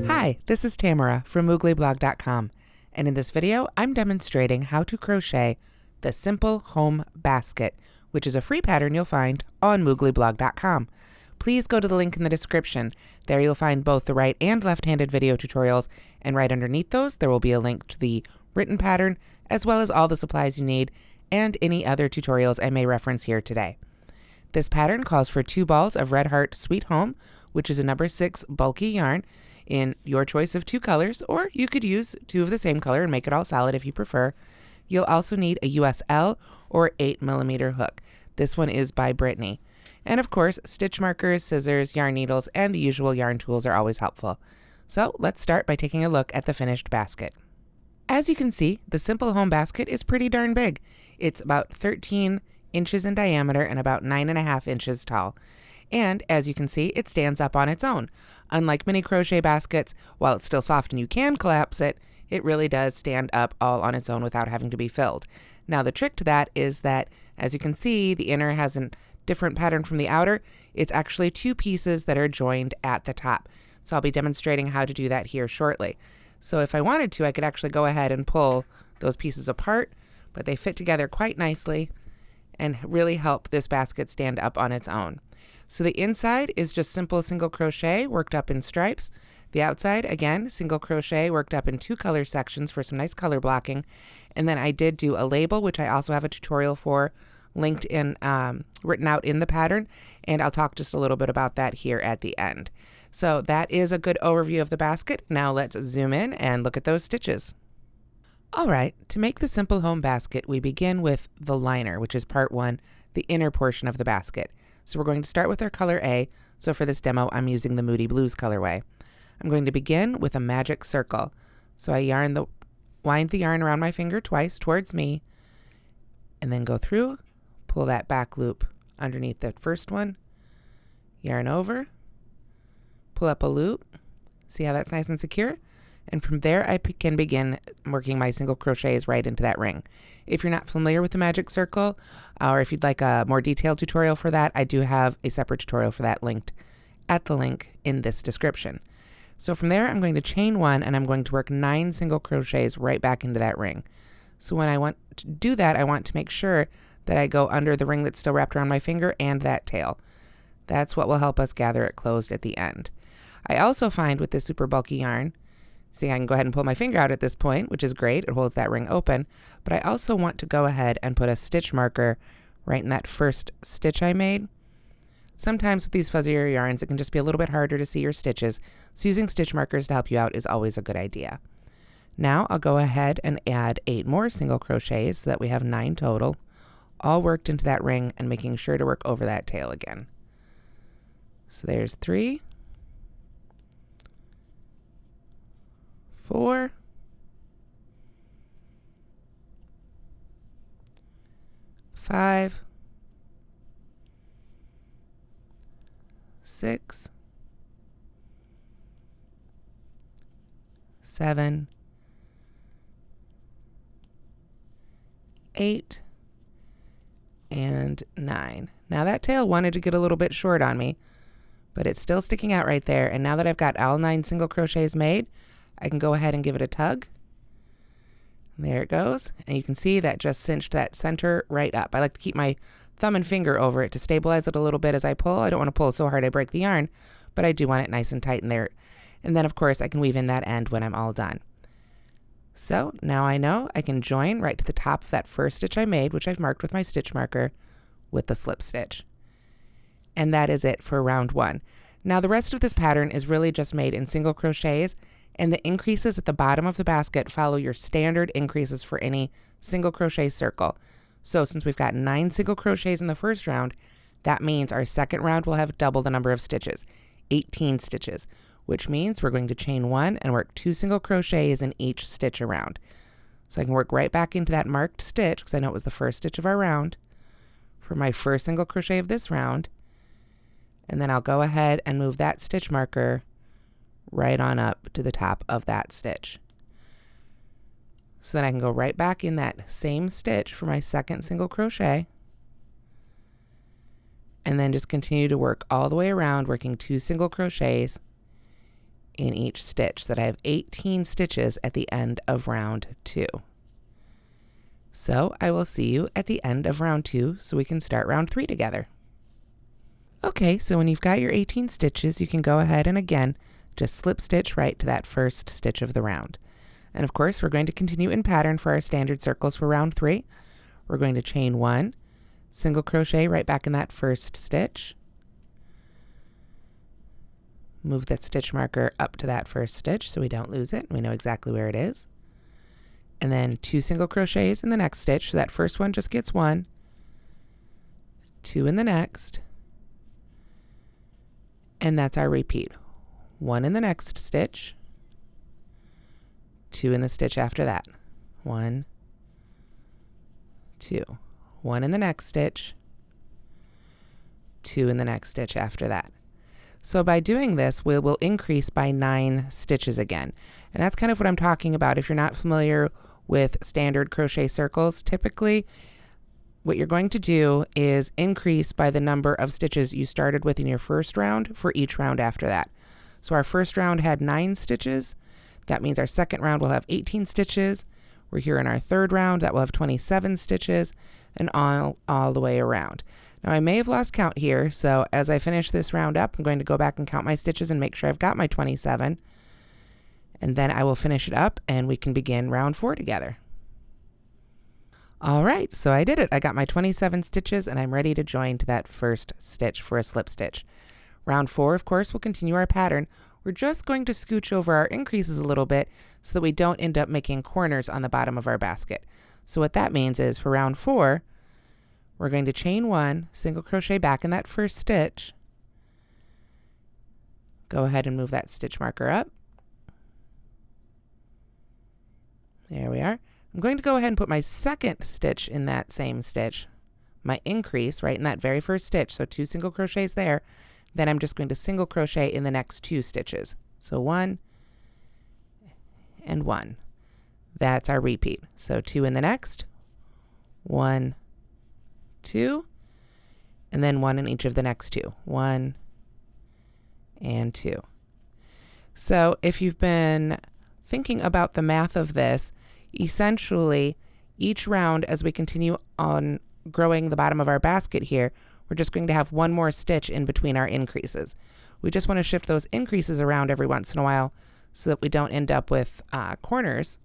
Hi, this is Tamara from mooglyblog.com, and in this video I'm demonstrating how to crochet the Simple Home Basket, which is a free pattern you'll find on mooglyblog.com. Please go to the link in the description. There you'll find both the right and left-handed video tutorials, and right underneath those there will be a link to the written pattern as well as all the supplies you need and any other tutorials I may reference here today. This pattern calls for 2 balls of Red Heart Sweet Home, which is a number 6 bulky yarn in your choice of 2 colors, or you could use 2 of the same color and make it all solid if you prefer. You'll also need a USL or 8mm hook. This one is by Brittany. And of course, stitch markers, scissors, yarn needles, and the usual yarn tools are always helpful. So let's start by taking a look at the finished basket. As you can see, the Simple Home Basket is pretty darn big. It's about 13 inches in diameter and about 9.5 inches tall. And as you can see, it stands up on its own. Unlike many crochet baskets, while it's still soft and you can collapse it, it really does stand up all on its own without having to be filled. Now the trick to that is that, as you can see, the inner has a different pattern from the outer. It's actually 2 pieces that are joined at the top. So I'll be demonstrating how to do that here shortly. So if I wanted to, I could actually go ahead and pull those pieces apart, but they fit together quite nicely and really help this basket stand up on its own. So the inside is just simple single crochet worked up in stripes. The outside, again, single crochet worked up in 2 color sections for some nice color blocking. And then I did do a label, which I also have a tutorial for linked in, written out in the pattern, and I'll talk just a little bit about that here at the end. So that is a good overview of the basket. Now let's zoom in and look at those stitches. All right, to make the Simple Home Basket, we begin with the liner, which is part 1, the inner portion of the basket. So we're going to start with our color A. So for this demo, I'm using the Moody Blues colorway. I'm going to begin with a magic circle. So I wind the yarn around my finger twice towards me, and then go through, pull that back loop underneath the first one, yarn over, pull up a loop. See how that's nice and secure? And from there, I can begin working my single crochets right into that ring. If you're not familiar with the magic circle, or if you'd like a more detailed tutorial for that, I do have a separate tutorial for that linked at the link in this description. So from there, I'm going to chain 1, and I'm going to work 9 single crochets right back into that ring. So when I want to do that, I want to make sure that I go under the ring that's still wrapped around my finger and that tail. That's what will help us gather it closed at the end. I also find with this super bulky yarn, see, I can go ahead and pull my finger out at this point, which is great. It holds that ring open. But I also want to go ahead and put a stitch marker right in that first stitch I made. Sometimes with these fuzzier yarns, it can just be a little bit harder to see your stitches. So using stitch markers to help you out is always a good idea. Now I'll go ahead and add 8 more single crochets so that we have 9 total, all worked into that ring and making sure to work over that tail again. So there's 3, 4, 5, 6, 7, 8, and 9. Now that tail wanted to get a little bit short on me, but it's still sticking out right there. And now that I've got all 9 single crochets made, I can go ahead and give it a tug. There it goes. And you can see that just cinched that center right up. I like to keep my thumb and finger over it to stabilize it a little bit as I pull. I don't want to pull so hard I break the yarn, but I do want it nice and tight in there. And then of course I can weave in that end when I'm all done. So now I know I can join right to the top of that first stitch I made, which I've marked with my stitch marker, with the slip stitch. And that is it for round 1. Now the rest of this pattern is really just made in single crochets, and the increases at the bottom of the basket follow your standard increases for any single crochet circle. So since we've got 9 single crochets in the first round, that means our second round will have double the number of stitches, 18 stitches, which means we're going to chain 1 and work 2 single crochets in each stitch around. So I can work right back into that marked stitch, because I know it was the first stitch of our round, for my first single crochet of this round, and then I'll go ahead and move that stitch marker right on up to the top of that stitch. So then I can go right back in that same stitch for my second single crochet, and then just continue to work all the way around, working 2 single crochets in each stitch, so that I have 18 stitches at the end of round 2. So I will see you at the end of round 2 so we can start round 3 together. Okay, so when you've got your 18 stitches, you can go ahead and again just slip stitch right to that first stitch of the round. And of course, we're going to continue in pattern for our standard circles for round 3. We're going to chain 1, single crochet right back in that first stitch. Move that stitch marker up to that first stitch so we don't lose it. We know exactly where it is. And then 2 single crochets in the next stitch. So that first one just gets 1, 2 in the next, and that's our repeat. 1 in the next stitch, 2 in the stitch after that. 1, 2. 1 in the next stitch, 2 in the next stitch after that. So by doing this, we will increase by 9 stitches again. And that's kind of what I'm talking about. If you're not familiar with standard crochet circles, typically what you're going to do is increase by the number of stitches you started with in your first round for each round after that. So our first round had 9 stitches. That means our second round will have 18 stitches. We're here in our third round, that will have 27 stitches, and all the way around. Now I may have lost count here, so as I finish this round up, I'm going to go back and count my stitches and make sure I've got my 27. And then I will finish it up and we can begin round 4 together. All right, so I did it. I got my 27 stitches and I'm ready to join to that first stitch for a slip stitch. Round 4, of course, will continue our pattern. We're just going to scooch over our increases a little bit so that we don't end up making corners on the bottom of our basket. So what that means is for round 4, we're going to chain 1, single crochet back in that first stitch. Go ahead and move that stitch marker up. There we are. I'm going to go ahead and put my second stitch in that same stitch, my increase right in that very first stitch, so 2 single crochets there. Then I'm just going to single crochet in the next 2 stitches. So 1 and 1. That's our repeat. So 2 in the next, 1, 2, and then 1 in each of the next 2. 1 and 2. So if you've been thinking about the math of this, essentially each round as we continue on growing the bottom of our basket here, we're just going to have 1 more stitch in between our increases. We just want to shift those increases around every once in a while so that we don't end up with corners,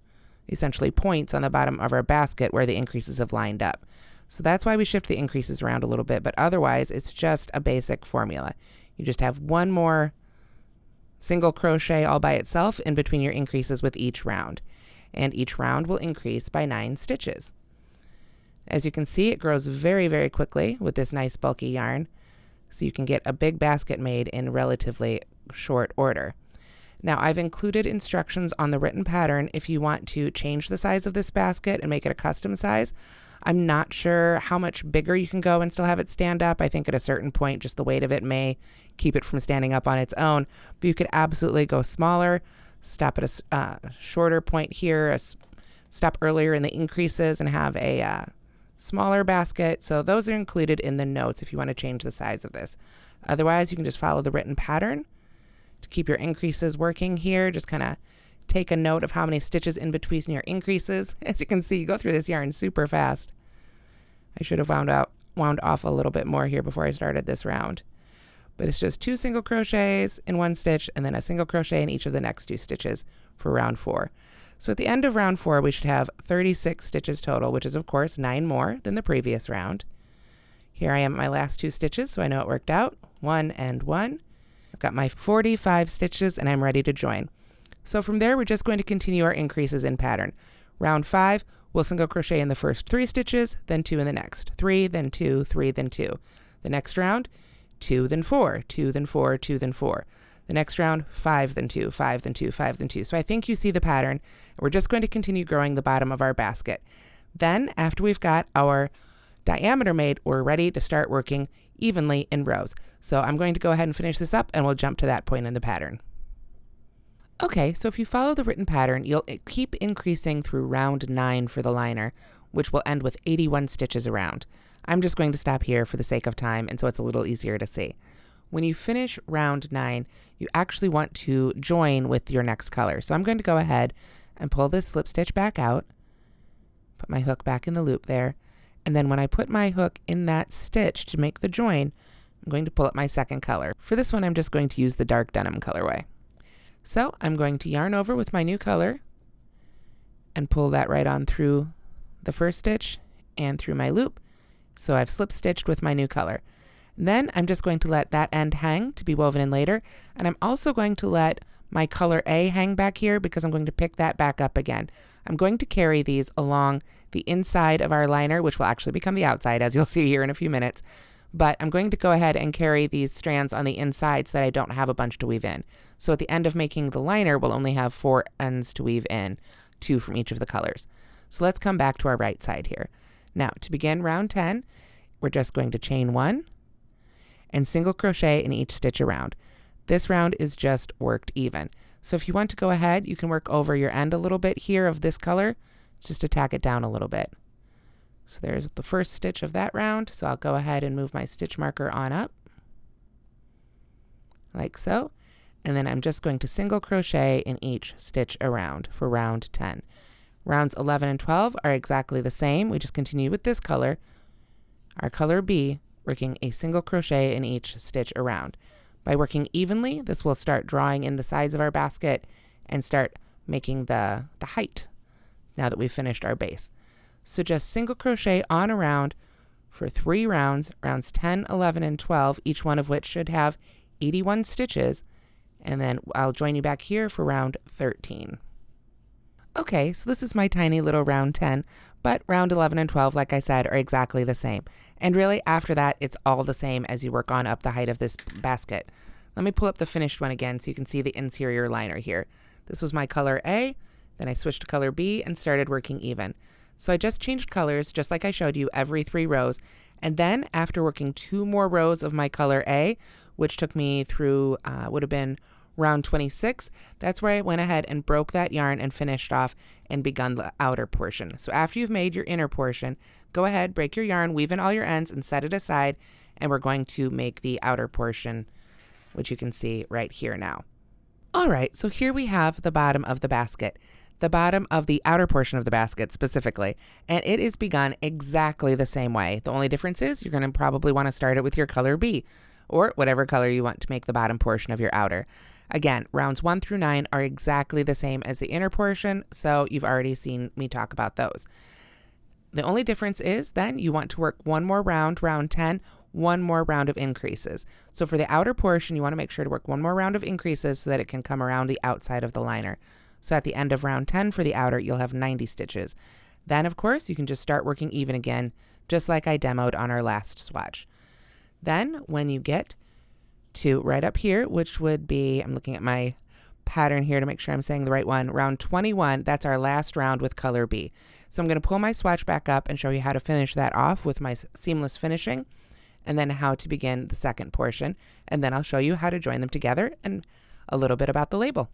essentially points on the bottom of our basket where the increases have lined up. So that's why we shift the increases around a little bit, but otherwise it's just a basic formula. You just have 1 more single crochet all by itself in between your increases with each round. And each round will increase by 9 stitches. As you can see, it grows very, very quickly with this nice bulky yarn, so you can get a big basket made in relatively short order. Now, I've included instructions on the written pattern if you want to change the size of this basket and make it a custom size. I'm not sure how much bigger you can go and still have it stand up. I think at a certain point, just the weight of it may keep it from standing up on its own, but you could absolutely go smaller, stop at a shorter point here, stop earlier in the increases and have a smaller basket. So those are included in the notes if you want to change the size of this. Otherwise, you can just follow the written pattern to keep your increases working here. Just kind of take a note of how many stitches in between your increases. As you can see, you go through this yarn super fast. I should have wound off a little bit more here before I started this round. But it's just 2 single crochets in 1 stitch and then a single crochet in each of the next 2 stitches for round 4. So at the end of round 4, we should have 36 stitches total, which is of course 9 more than the previous round. Here I am at my last 2 stitches, so I know it worked out. 1 and 1. I've got my 45 stitches and I'm ready to join. So from there, we're just going to continue our increases in pattern. Round 5, we'll single crochet in the first 3 stitches, then 2 in the next. 3, then 2, 3, then 2. The next round, 2, then 4, 2, then 4, 2, then 4. The next round, 5, then 2, 5, then 2, 5, then 2. So I think you see the pattern. We're just going to continue growing the bottom of our basket. Then, after we've got our diameter made, we're ready to start working evenly in rows. So I'm going to go ahead and finish this up and we'll jump to that point in the pattern. Okay, so if you follow the written pattern, you'll keep increasing through round 9 for the liner, which will end with 81 stitches around. I'm just going to stop here for the sake of time, and so it's a little easier to see. When you finish round 9, you actually want to join with your next color. So I'm going to go ahead and pull this slip stitch back out, put my hook back in the loop there, and then when I put my hook in that stitch to make the join, I'm going to pull up my second color. For this one, I'm just going to use the dark denim colorway. So I'm going to yarn over with my new color and pull that right on through the first stitch and through my loop. So I've slip stitched with my new color. Then I'm just going to let that end hang to be woven in later, and I'm also going to let my color A hang back here because I'm going to pick that back up again. I'm going to carry these along the inside of our liner, which will actually become the outside, as you'll see here in a few minutes. But I'm going to go ahead and carry these strands on the inside so that I don't have a bunch to weave in. So at the end of making the liner, we'll only have 4 ends to weave in, 2 from each of the colors. So let's come back to our right side here. Now, to begin round 10, we're just going to chain 1 and single crochet in each stitch around. This round is just worked even. So if you want to go ahead, you can work over your end a little bit here of this color, just to tack it down a little bit. So there's the first stitch of that round. So I'll go ahead and move my stitch marker on up, like so. And then I'm just going to single crochet in each stitch around for round 10. Rounds 11 and 12 are exactly the same. We just continue with this color, our color B, working a single crochet in each stitch around. By working evenly, this will start drawing in the sides of our basket and start making the height now that we've finished our base. So just single crochet on around for 3 rounds, rounds 10, 11, and 12, each one of which should have 81 stitches, and then I'll join you back here for round 13. Okay, so this is my tiny little round 10, but round 11 and 12, like I said, are exactly the same. And really, after that, it's all the same as you work on up the height of this basket. Let me pull up the finished one again so you can see the interior liner here. This was my color A, then I switched to color B and started working even. So I just changed colors, just like I showed you, every 3 rows. And then after working 2 more rows of my color A, which took me through, would have been round 26, that's where I went ahead and broke that yarn and finished off and begun the outer portion. So after you've made your inner portion, go ahead, break your yarn, weave in all your ends and set it aside, and we're going to make the outer portion, which you can see right here now. All right, so here we have the bottom of the basket, the bottom of the outer portion of the basket specifically, and it is begun exactly the same way. The only difference is you're going to probably want to start it with your color B, or whatever color you want to make the bottom portion of your outer. Again, rounds 1 through 9 are exactly the same as the inner portion, so you've already seen me talk about those. The only difference is then you want to work 1 more round, round 10, 1 more round of increases. So for the outer portion, you want to make sure to work 1 more round of increases so that it can come around the outside of the liner. So at the end of round 10 for the outer, you'll have 90 stitches. Then, of course, you can just start working even again, just like I demoed on our last swatch. Then when you get to right up here, which would be, I'm looking at my pattern here to make sure I'm saying the right one, round 21, that's our last round with color B. So I'm going to pull my swatch back up and show you how to finish that off with my seamless finishing, and then how to begin the second portion, and then I'll show you how to join them together and a little bit about the label.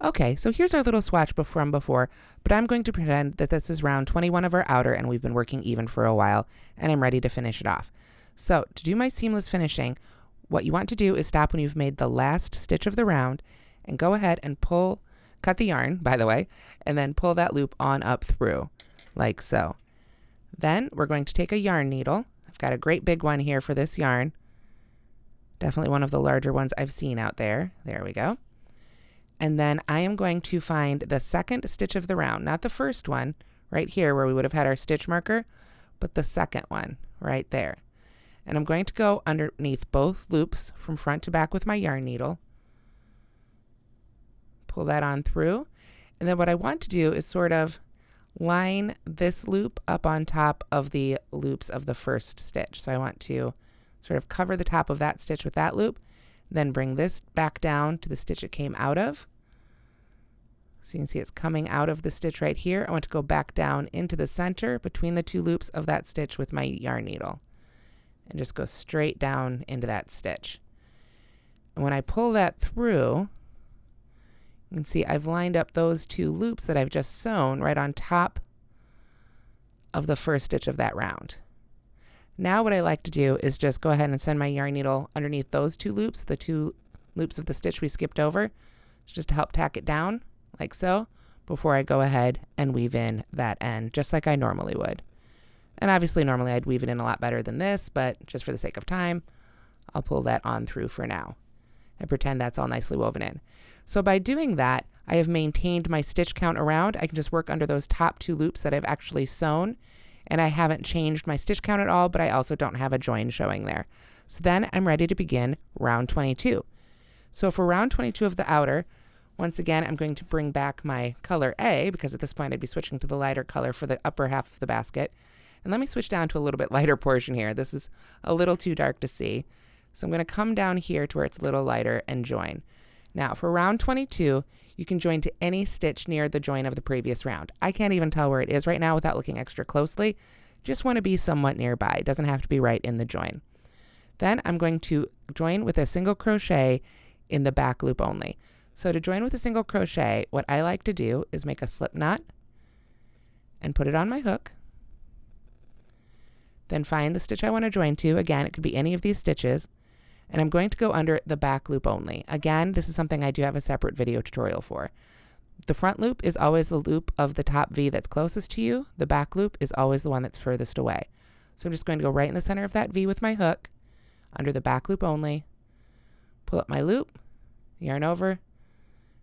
Okay, so here's our little swatch from before, but I'm going to pretend that this is round 21 of our outer and we've been working even for a while, and I'm ready to finish it off. So to do my seamless finishing, what you want to do is stop when you've made the last stitch of the round and go ahead and cut the yarn, by the way, and then pull that loop on up through, like so. Then we're going to take a yarn needle. I've got a great big one here for this yarn. Definitely one of the larger ones I've seen out there. There we go. And then I am going to find the second stitch of the round, not the first one right here where we would have had our stitch marker, but the second one right there. And I'm going to go underneath both loops from front to back with my yarn needle. Pull that on through. And then what I want to do is sort of line this loop up on top of the loops of the first stitch. So I want to sort of cover the top of that stitch with that loop, then bring this back down to the stitch it came out of. So you can see it's coming out of the stitch right here. I want to go back down into the center between the 2 loops of that stitch with my yarn needle, and just go straight down into that stitch. And when I pull that through, you can see I've lined up those 2 loops that I've just sewn right on top of the first stitch of that round. Now what I like to do is just go ahead and send my yarn needle underneath those two loops, the two loops of the stitch we skipped over, just to help tack it down like so, before I go ahead and weave in that end, just like I normally would. And obviously normally I'd weave it in a lot better than this, but just for the sake of time, I'll pull that on through for now and pretend that's all nicely woven in. So by doing that, I have maintained my stitch count around. I can just work under those top two loops that I've actually sewn, and I haven't changed my stitch count at all, but I also don't have a join showing there. So then I'm ready to begin round 22. So for round 22 of the outer, once again, I'm going to bring back my color A, because at this point I'd be switching to the lighter color for the upper half of the basket. And let me switch down to a little bit lighter portion here. This is a little too dark to see. So I'm going to come down here to where it's a little lighter and join. Now for round 22, you can join to any stitch near the join of the previous round. I can't even tell where it is right now without looking extra closely. Just want to be somewhat nearby. It doesn't have to be right in the join. Then I'm going to join with a single crochet in the back loop only. So to join with a single crochet, what I like to do is make a slip knot and put it on my hook. Then find the stitch I want to join to. Again, it could be any of these stitches. And I'm going to go under the back loop only. Again, this is something I do have a separate video tutorial for. The front loop is always the loop of the top V that's closest to you. The back loop is always the one that's furthest away. So I'm just going to go right in the center of that V with my hook, under the back loop only, pull up my loop, yarn over,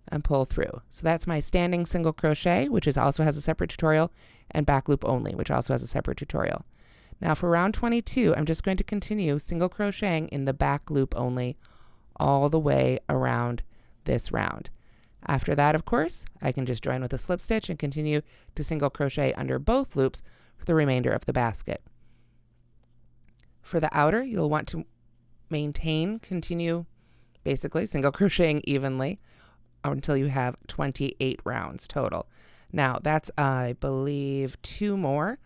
and pull through. So that's my standing single crochet, which also has a separate tutorial, and back loop only, which also has a separate tutorial. Now for round 22, I'm just going to continue single crocheting in the back loop only all the way around this round. After that, of course, I can just join with a slip stitch and continue to single crochet under both loops for the remainder of the basket. For the outer, you'll want to continue basically single crocheting evenly until you have 28 rounds total. Now that's, I believe, 2 more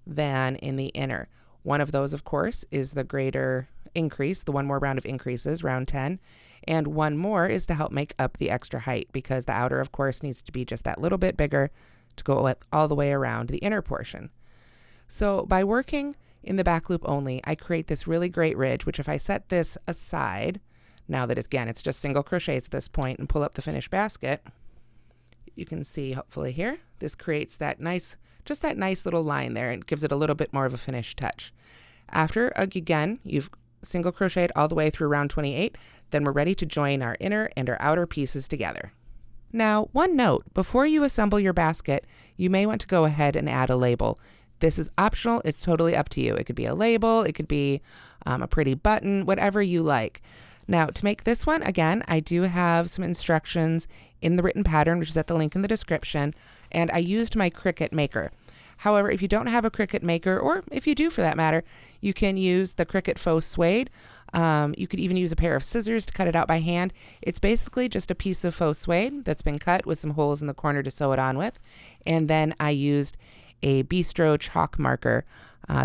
than in the inner. One of those, of course, is the greater increase, the one more round of increases, round 10, and one more is to help make up the extra height, because the outer, of course, needs to be just that little bit bigger to go all the way around the inner portion. So by working in the back loop only, I create this really great ridge, which if I set this aside, now that it's just single crochets at this point, and pull up the finished basket, you can see hopefully here, this creates that nice, just that nice little line there, and gives it a little bit more of a finished touch. After, again, you've single crocheted all the way through round 28, then we're ready to join our inner and our outer pieces together. Now, one note, before you assemble your basket, you may want to go ahead and add a label. This is optional, it's totally up to you. It could be a label, it could be a pretty button, whatever you like. Now, to make this one, again, I do have some instructions in the written pattern, which is at the link in the description, and I used my Cricut maker. However, if you don't have a Cricut maker, or if you do for that matter, you can use the Cricut faux suede. You could even use a pair of scissors to cut it out by hand. It's basically just a piece of faux suede that's been cut with some holes in the corner to sew it on with. And then I used a Bistro chalk marker.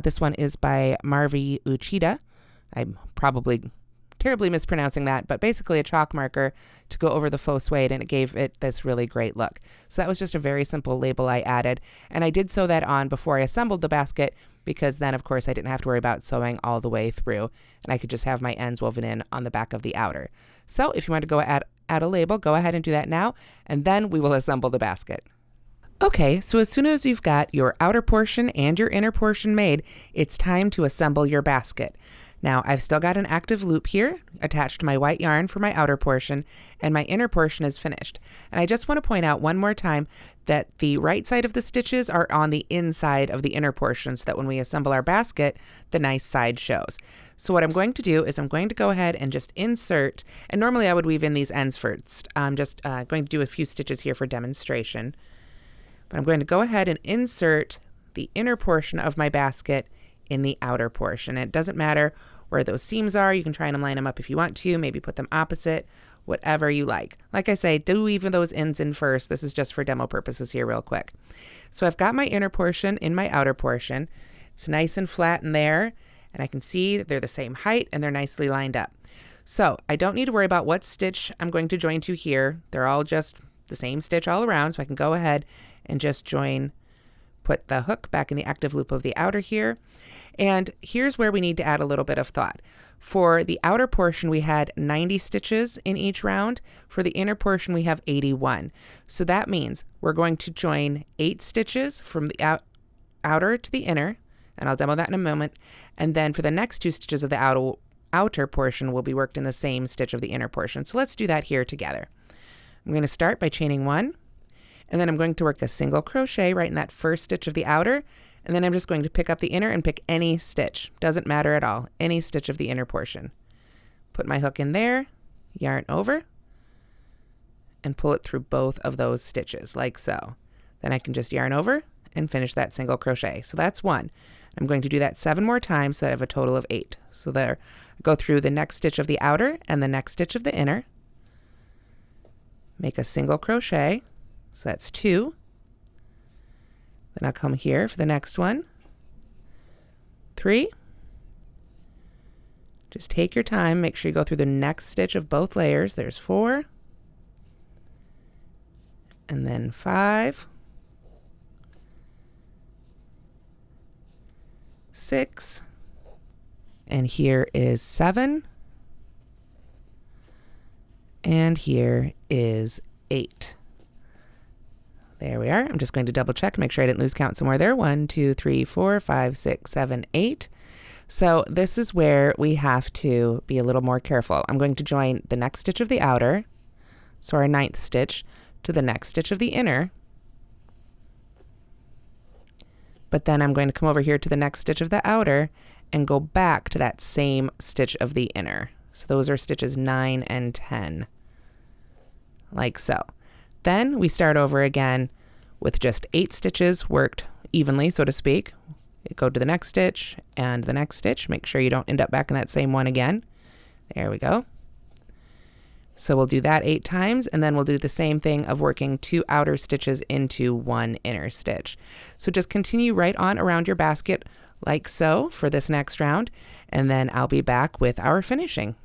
This one is by Marvi Uchida. I'm probably terribly mispronouncing that, but basically a chalk marker to go over the faux suede, and it gave it this really great look. So that was just a very simple label I added, and I did sew that on before I assembled the basket, because then of course I didn't have to worry about sewing all the way through, and I could just have my ends woven in on the back of the outer. So if you want to go add a label, go ahead and do that now, and then we will assemble the basket. Okay, so as soon as you've got your outer portion and your inner portion made, it's time to assemble your basket. Now, I've still got an active loop here attached to my white yarn for my outer portion, and my inner portion is finished. And I just want to point out one more time that the right side of the stitches are on the inside of the inner portion, so that when we assemble our basket, the nice side shows. So what I'm going to do is I'm going to go ahead and just insert, and normally I would weave in these ends first. I'm just going to do a few stitches here for demonstration. But I'm going to go ahead and insert the inner portion of my basket in the outer portion. It doesn't matter where those seams are. You can try and line them up if you want to, maybe put them opposite, whatever you like. Like I say, do weave those ends in first. This is just for demo purposes here real quick. So I've got my inner portion in my outer portion. It's nice and flat in there, and I can see that they're the same height and they're nicely lined up. So I don't need to worry about what stitch I'm going to join to here. They're all just the same stitch all around, so I can go ahead and just join Put the hook back in the active loop of the outer here. And here's where we need to add a little bit of thought. For the outer portion, we had 90 stitches in each round. For the inner portion, we have 81. So that means we're going to join 8 stitches from the outer to the inner, and I'll demo that in a moment. And then for the next 2 stitches of the outer portion will be worked in the same stitch of the inner portion. So let's do that here together. I'm going to start by chaining 1, and then I'm going to work a single crochet right in that first stitch of the outer, and then I'm just going to pick up the inner and pick any stitch. Doesn't matter at all, any stitch of the inner portion. Put my hook in there, yarn over, and pull it through both of those stitches like so. Then I can just yarn over and finish that single crochet. So that's 1. I'm going to do that 7 more times so I have a total of 8. So there, go through the next stitch of the outer and the next stitch of the inner. Make a single crochet, so that's 2. Then I'll come here for the next one. 3. Just take your time, make sure you go through the next stitch of both layers. There's 4. And then 5. 6. And here is 7. And here is 8. There we are. I'm just going to double check, make sure I didn't lose count somewhere there. 1, 2, 3, 4, 5, 6, 7, 8. So this is where we have to be a little more careful. I'm going to join the next stitch of the outer, so our 9th stitch, to the next stitch of the inner. But then I'm going to come over here to the next stitch of the outer and go back to that same stitch of the inner. So those are stitches 9 and 10, like so. Then we start over again with just 8 stitches worked evenly, so to speak. Go to the next stitch and the next stitch. Make sure you don't end up back in that same one again. There we go. So we'll do that 8 times, and then we'll do the same thing of working 2 outer stitches into 1 inner stitch. So just continue right on around your basket like so for this next round, and then I'll be back with our finishing.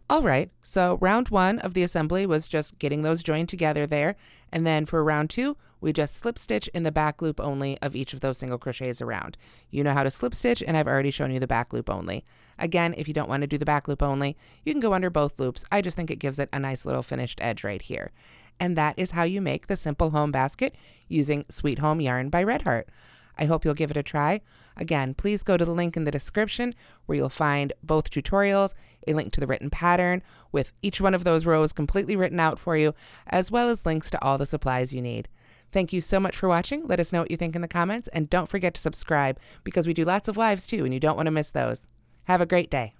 All right, so round 1 of the assembly was just getting those joined together there, and then for round 2, we just slip stitch in the back loop only of each of those single crochets around. You know how to slip stitch, and I've already shown you the back loop only. Again, if you don't want to do the back loop only, you can go under both loops. I just think it gives it a nice little finished edge right here. And that is how you make the simple home basket using Sweet Home Yarn by Red Heart. I hope you'll give it a try. Again, please go to the link in the description where you'll find both tutorials, a link to the written pattern with each one of those rows completely written out for you, as well as links to all the supplies you need. Thank you so much for watching. Let us know what you think in the comments, and don't forget to subscribe because we do lots of lives too and you don't want to miss those. Have a great day.